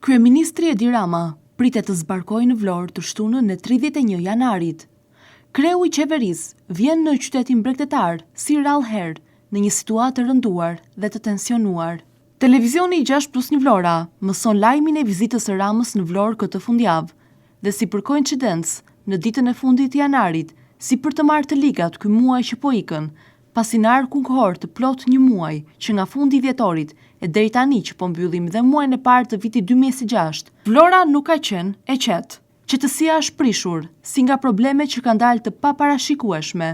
Kryeministri Edi Rama pritet të zbarkojë në Vlorë të shtunën e 31 janarit. Kreu i qeverisë vjen në qytetin bregdetar si rrallë herë në një situatë të rënduar dhe të tensionuar. Televizioni i 6+1 Vlora mëson lajmin e vizitës së Ramës në Vlorë këtë fundjavë dhe si për koincidencë në ditën e fundit të janarit, si për të marrë të ligat ky muaj që po ikën, pasi në arku kohor të plot një muaj që nga fundi i dhjetorit e deri tani që po mbyllim dhe muajin e parë të vitit 2026, Vlora nuk ka qenë e qetë. Qetësia është prishur, si nga probleme që kanë dalë të paparashikueshme,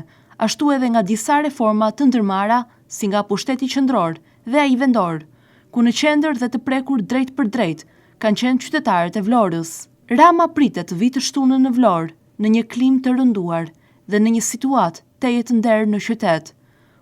ashtu edhe nga disa reforma të ndërmarra, si nga pushteti qendror dhe ai vendor, ku në qendër dhe të prekur drejt për drejt kanë qenë qytetarët e Vlorës. Rama pritet të vitë shtunën në Vlorë në një klim të rënduar dhe në një situatë teje të nderë në qytet,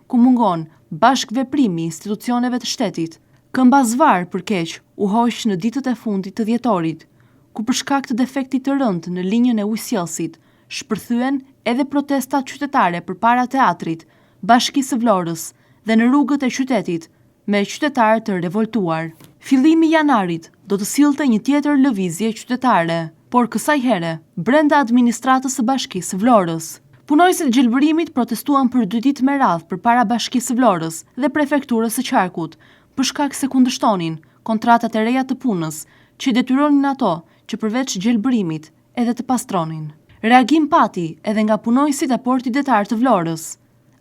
ku mungon bashkëveprimi i institucioneve të shtetit. Këmba zvar për keq u hoq në ditët e fundit të dhjetorit, ku për shkak të defektit të rënd në linjën e ujësjellësit, shpërthyen edhe protestat qytetare përpara teatrit, Bashkisë së Vlorës dhe në rrugët e qytetit, me qytetarë të revoltuar. Fillimi i janarit do të sillte një tjetër lëvizje qytetare, por kësaj here brenda administratës së Bashkisë së Vlorës. Punojësit gjelbërimit protestuan për 2 ditë me radhë përpara Bashkisë së Vlorës dhe prefekturës së Qarkut, për shkak se kundërshtonin kontratat e reja të punës, që i detyronin ato që përveç gjelbërimit edhe të pastronin. Reagim pati edhe nga punojësit e portit detar të Vlorës.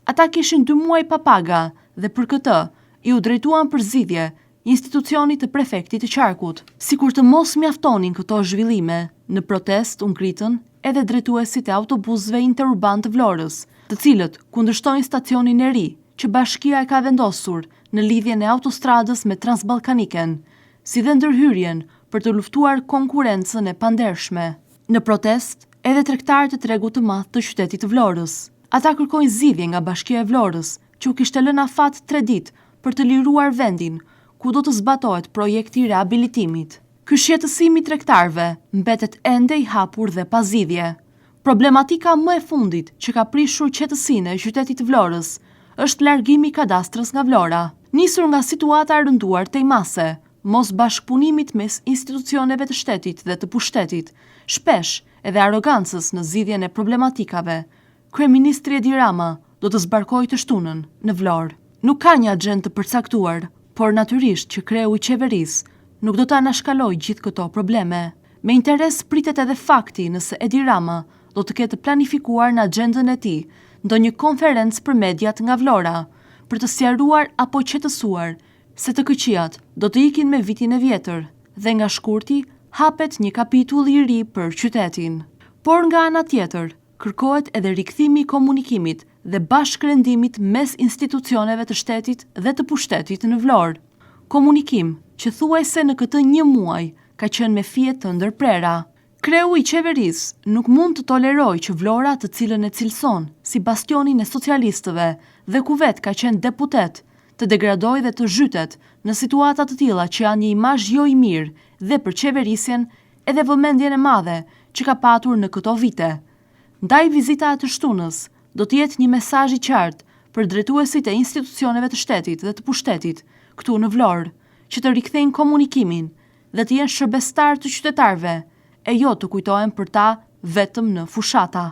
Ata kishin 2 muaj pa paga dhe për këtë i u drejtuan për zgjidhje institucionit të prefektit të Qarkut. Sikur të mos mjaftonin këto zhvillime, në protest u ngritën edhe drejtuesit e autobusëve interurban të Vlorës, të cilët kundërshtojnë stacionin e ri që bashkia e ka vendosur në lidhjen e autostradës me Transballkaniken, si dhe ndërhyrjen për të luftuar konkurrencën e pandershme. Në protest, edhe tregtarët e tregut të madh të qytetit të Vlorës. Ata kërkojnë zgjidhje nga Bashkia e Vlorës, që u kishte lënë afat 3 ditë për të liruar vendin, ku do të zbatohet projekti i riabilitimit. Ky shqetësim i tregtarëve mbetet ende i hapur dhe pa zgjidhje. Problematika më e fundit që ka prishur qetësinë e qytetit të Vlorës është largimi i kadastrës nga Vlora, nisur nga situata e rënduar tej mase, mos bashkëpunimit mes institucioneve të shtetit dhe të pushtetit, shpesh edhe arogancës në zgjidhjen e problematikave. Kryeministri Edi Rama do të zbarkojë të shtunën në Vlorë. Nuk ka një agjendë të përcaktuar, por natyrisht që kreu i qeverisë nuk do të anashkalojë gjithë këto probleme. Me interes pritet edhe fakti nëse Edi Rama do të ketë planifikuar në agjendën e tij ndonjë konferencë për mediat nga Vlora, për të sqaruar apo qetësuar se të këqijat do të ikin me vitin e vjetër dhe nga shkurti hapet një kapitull i ri për qytetin. Por nga ana tjetër, kërkohet edhe rikthimi i komunikimit dhe bashkërendimit mes institucioneve të shtetit dhe të pushtetit në Vlorë. Komunikim që thuajse në këtë 1 muaj ka qenë me fije të ndërprera. Kreu i qeverisë nuk mund të tolerojë që Vlora, të cilën e cilëson si bastionin e socialistëve dhe ku vet ka qenë deputet, të degradojë dhe të zhytet në situata të tilla që janë një imazh jo i mirë dhe për qeverisjen edhe vëmendjen e madhe që ka patur në këto vite. Ndaj vizita e të shtunës do të jetë një mesazh i qartë për drejtuesit e institucioneve të shtetit dhe të pushtetit këtu në Vlorë, që të rikthejnë komunikimin dhe të jenë shërbestar të qytetarëve, e jo të kujtohen për ta vetëm në fushata.